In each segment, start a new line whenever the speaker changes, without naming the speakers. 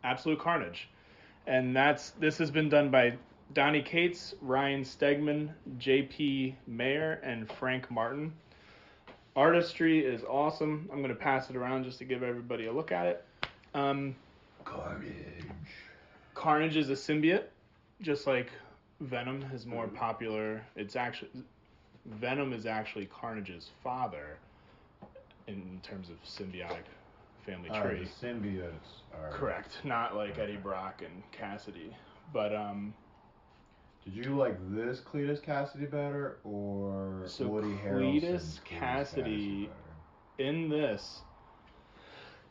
Absolute Carnage. And this has been done by Donnie Cates, Ryan Stegman, J.P. Mayer, and Frank Martin. Artistry is awesome. I'm going to pass it around just to give everybody a look at it.
Carnage.
Carnage is a symbiote, just like Venom is more popular. Venom is actually Carnage's father in terms of symbiotic family tree.
The symbiotes are
correct, not like Eddie Brock and Cassidy. But
did you like this Cletus Cassidy better or
so
Woody
Cletus
Harrelson's
Cassidy
better?
in this?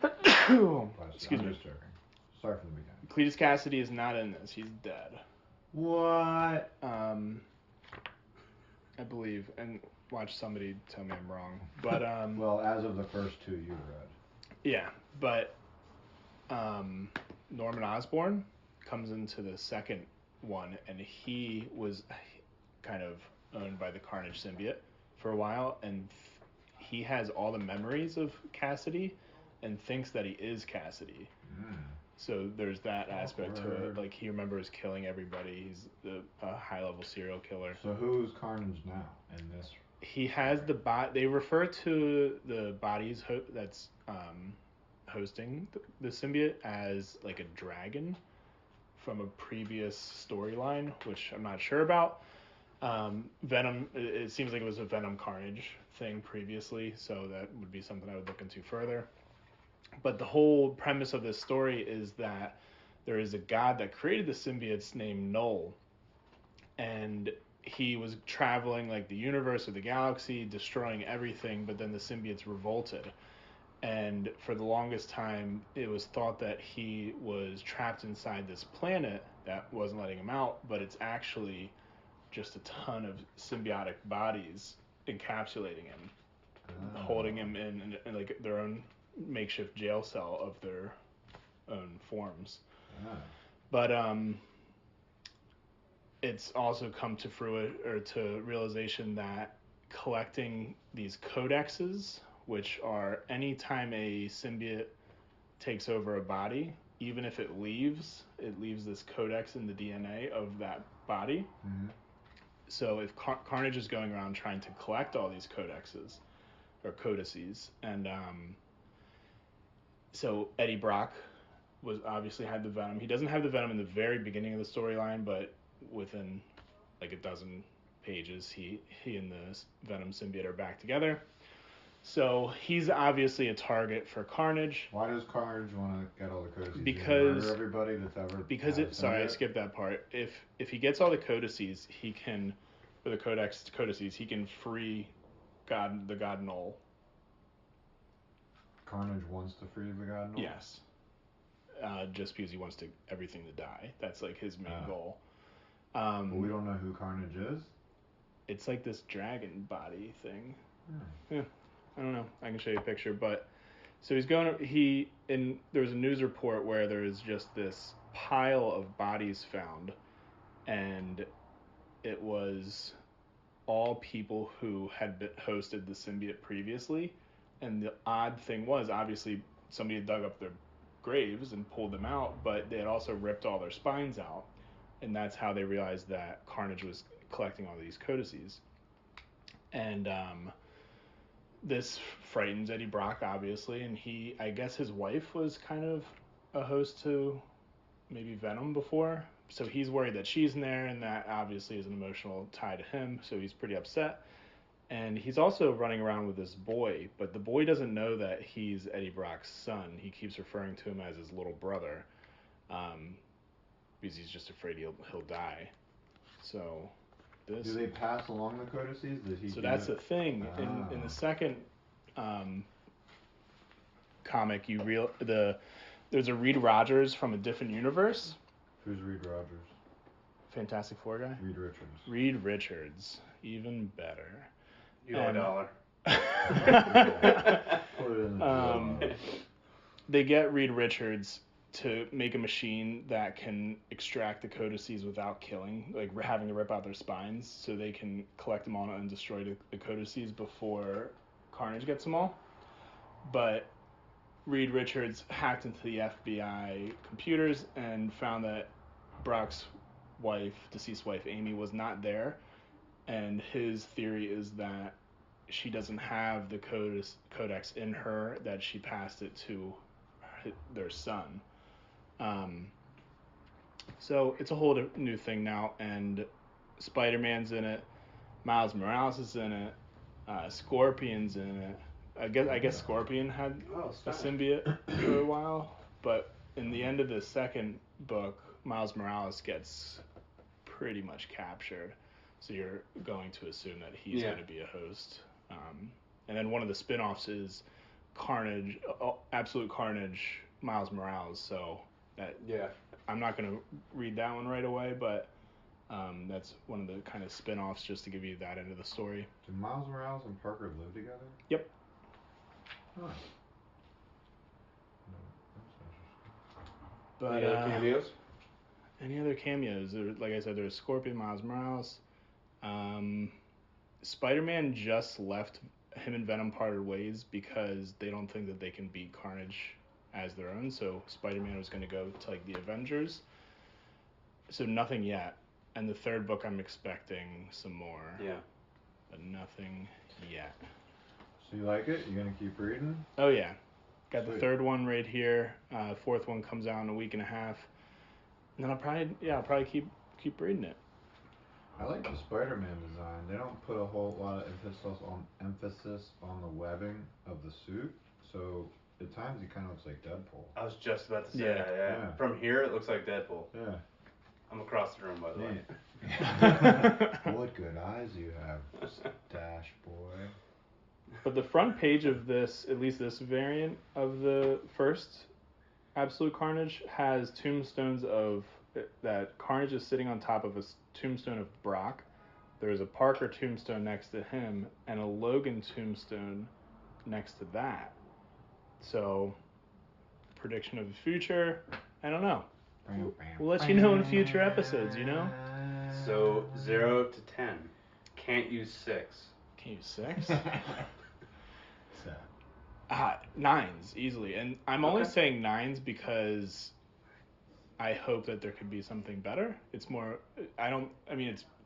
Excuse me.
Sorry for the beginning.
Cletus Cassidy is not in this. He's dead.
What?
I believe, and watch somebody tell me I'm wrong. But
well, as of the first two you read.
Yeah, but Norman Osborn comes into the second one, and he was kind of owned by the Carnage symbiote for a while, and he has all the memories of Cassidy and thinks that he is Cassidy. So there's that aspect to it. Like, he remembers killing everybody. He's a high-level serial killer.
So who's Carnage now in this?
He has the They refer to the bodies that's hosting the symbiote as like a dragon from a previous storyline, which I'm not sure about. Venom. It seems like it was a Venom Carnage thing previously, so that would be something I would look into further. But the whole premise of this story is that there is a god that created the symbiotes named Null, and he was traveling like the universe or the galaxy, destroying everything, but then the symbiotes revolted. And for the longest time, it was thought that he was trapped inside this planet that wasn't letting him out, but it's actually just a ton of symbiotic bodies encapsulating him, holding him in like their own makeshift jail cell of their own forms. But it's also come to realization that collecting these codexes, which are anytime a symbiote takes over a body, even if it leaves this codex in the DNA of that body. So if Carnage is going around trying to collect all these codexes or codices, and so Eddie Brock was obviously had the Venom. He doesn't have the Venom in the very beginning of the storyline, but within like a dozen pages, he and the Venom symbiote are back together. So he's obviously a target for Carnage.
Why does Carnage want to get all the codices?
Because
murder everybody that's ever.
Sorry, I skipped that part. If he gets all the codices, he can, or the codices, he can free the God Null.
Carnage wants to free the God Null?
Yes. Just because he wants everything to die. That's like his main goal.
But we don't know who Carnage is?
It's like this dragon body thing. Yeah, I don't know. I can show you a picture, but so there was a news report where there was just this pile of bodies found, and it was all people who had hosted the symbiote previously. And the odd thing was, obviously, somebody had dug up their graves and pulled them out, but they had also ripped all their spines out. And that's how they realized that Carnage was collecting all these codices. And this frightens Eddie Brock, obviously. And I guess his wife was kind of a host to maybe Venom before. So he's worried that she's in there, and that obviously is an emotional tie to him. So he's pretty upset. And he's also running around with this boy, but the boy doesn't know that he's Eddie Brock's son. He keeps referring to him as his little brother, because he's just afraid he'll die. So
do they pass along the codices?
So that's the thing. In the second comic, there's a Reed Rogers from a different universe.
Who's Reed Rogers?
Fantastic Four guy.
Reed
Richards, even better.
You owe
$1. They get Reed Richards to make a machine that can extract the codices without killing, like having to rip out their spines, so they can collect them all and destroy the codices before Carnage gets them all. But Reed Richards hacked into the FBI computers and found that Brock's deceased wife Amy, was not there, and his theory is that she doesn't have the codex in her, that she passed it to their son. So it's a whole new thing now, and Spider-Man's in it, Miles Morales is in it, Scorpion's in it. I guess Scorpion had a symbiote for a while, but in the end of the second book, Miles Morales gets pretty much captured. So you're going to assume that he's going to be a host. And then one of the spin-offs is Carnage, Absolute Carnage, Miles Morales. So that I'm not going to read that one right away, but that's one of the kind of spin-offs just to give you that end of the story.
Do Miles Morales and Parker live together?
Yep.
Huh.
But
any other cameos?
Any other cameos? Like I said, there's Scorpion, Miles Morales. Spider-Man just left. Him and Venom parted ways because they don't think that they can beat Carnage as their own. So Spider-Man was going to go to like the Avengers. So nothing yet. And the third book, I'm expecting some more.
Yeah.
But nothing yet.
So you like it? You gonna keep reading?
Oh yeah, got
Sweet.
the third one right here. Fourth one comes out in a week and a half. And then I'll probably keep reading it.
I like the Spider-Man design. They don't put a whole lot of emphasis on the webbing of the suit, so at times he kind of looks like Deadpool.
I was just about to say
Yeah.
that. Yeah. From here, it looks like Deadpool.
Yeah.
I'm across the room, by the way.
What good eyes you have, Stache boy.
But the front page of this, at least this variant of the first Absolute Carnage, has tombstones that Carnage is sitting on top of a tombstone of Brock. There's a Parker tombstone next to him and a Logan tombstone next to that. So, prediction of the future, I don't know. We'll let you know in future episodes, you know?
So, 0 to 10. Can't use 6.
Can you 6?
So.
9s, easily. And I'm only saying 9s because I hope that there could be something better. It's more, I don't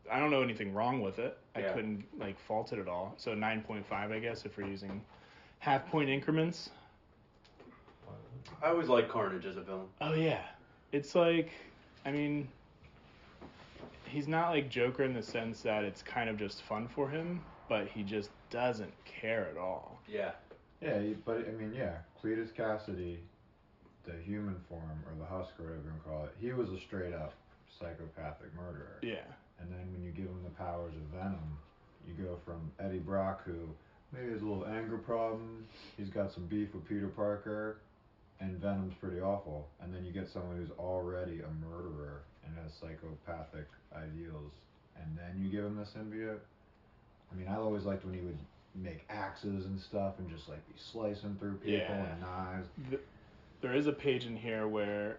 know anything wrong with it. I couldn't, fault it at all. So 9.5, I guess, if we're using half-point increments.
I always like Carnage as a villain.
Oh, yeah. It's he's not like Joker in the sense that it's kind of just fun for him, but he just doesn't care at all.
Yeah.
Yeah, but Cletus Cassidy, the human form, or the husk, or whatever you want to call it, he was a straight up psychopathic murderer.
Yeah.
And then when you give him the powers of Venom, you go from Eddie Brock, who maybe has a little anger problem, he's got some beef with Peter Parker, and Venom's pretty awful. And then you get someone who's already a murderer and has psychopathic ideals, and then you give him the symbiote. I mean, I always liked when he would make axes and stuff and just be slicing through people and knives.
There is a page in here where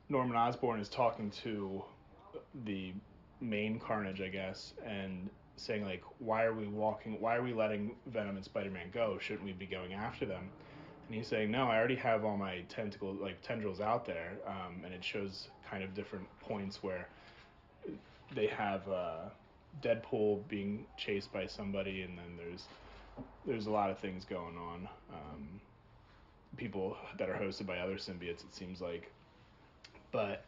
Norman Osborn is talking to the main Carnage, I guess, and saying why are we letting Venom and Spider-Man go? Shouldn't we be going after them? And he's saying, no, I already have all my tendrils out there, and it shows kind of different points where they have Deadpool being chased by somebody, and then there's a lot of things going on. People that are hosted by other symbiotes, it seems like. But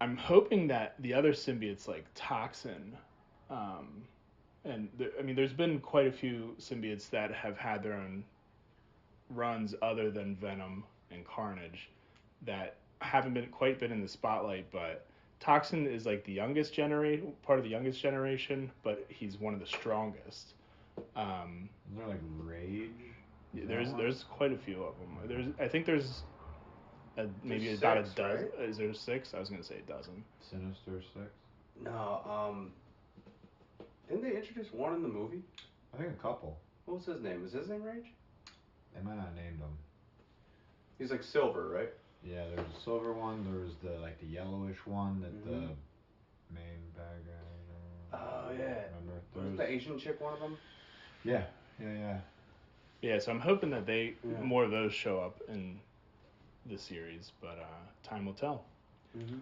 I'm hoping that the other symbiotes like Toxin, and there's been quite a few symbiotes that have had their own runs other than Venom and Carnage that haven't been in the spotlight, but Toxin is part of the youngest generation, but he's one of the strongest.
Is there Rage?
There's quite a few of them. I think there's maybe
there's
about
6,
a dozen.
right?
Is there 6? I was gonna say a dozen.
Sinister 6?
No, didn't they introduce one in the movie?
I think a couple.
What was his name? Was his name Rage?
They might not named him.
He's silver, right?
Yeah, there's a silver one. There's the yellowish one that the main bad guy.
Oh yeah.
Remember?
Was the Asian chick one of them?
Yeah.
Yeah, so I'm hoping that
Yeah.
more of those show up in the series, but time will tell.
Mm-hmm.